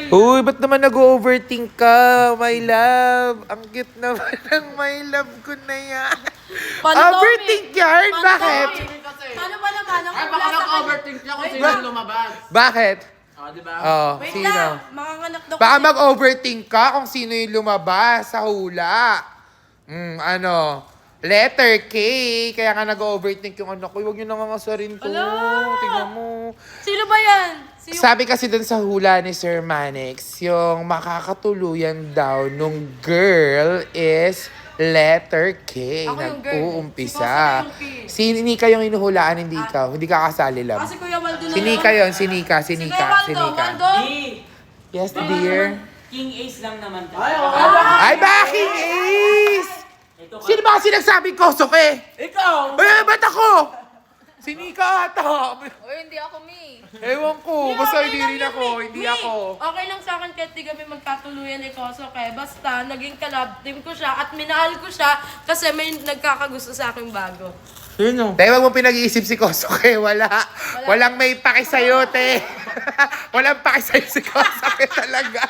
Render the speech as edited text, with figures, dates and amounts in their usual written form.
Uy, ba't naman nag-overthink ka, my love? Ang cute naman ng my love ko na yan. Overthink yan? Bakit? Paano ba naman? Ang Ay, baka wala sa nag-overthink siya kung Wait sino lang. yung lumabas. Bakit? Ah, di ba? Oh, Wait sino? lang, makanganak daw Baka kasi. mag-overthink ka kung sino yung lumabas sa hula. Letter K. Kaya nga nag-overthink yung anak ko. Huwag nyo nangangasarin to. Ala! Tingnan mo. Sino ba yan? Sabi kasi dun sa hula ni Sir Manix, yung makakatuluyan daw nung girl is letter K. Ako yung girl. Nag-uumpisa. Si Si Nika yung inuhulaan, hindi ikaw. Hindi ka kasali lang. Kasi Kuya Waldo na Si Nika yun, si Nika, si Si Nika, Kuya si Waldo, Nika. Waldo. Yes, dear. King Ace lang naman Ay, tayo. oo. Ay, bakit Ace? Ito ka. Sino ba kasi nagsabing kosok eh? Ikaw! Eh, ba't ako? Si Nika ata. Uy, hindi ako, Mi. Ewan ko, basta hindi rin ako, hindi ako. Okay lang sa akin kahit di kami magkatuluyan ni Koso kaya basta naging kalab team ko siya at minahal ko siya kasi may nagkakagusto sa akin bago. Sino? Te, wag mo pinag-iisip si Kosok eh. Walang may paki sa'yo, te. Walang paki sa'yo si Kosok eh talaga.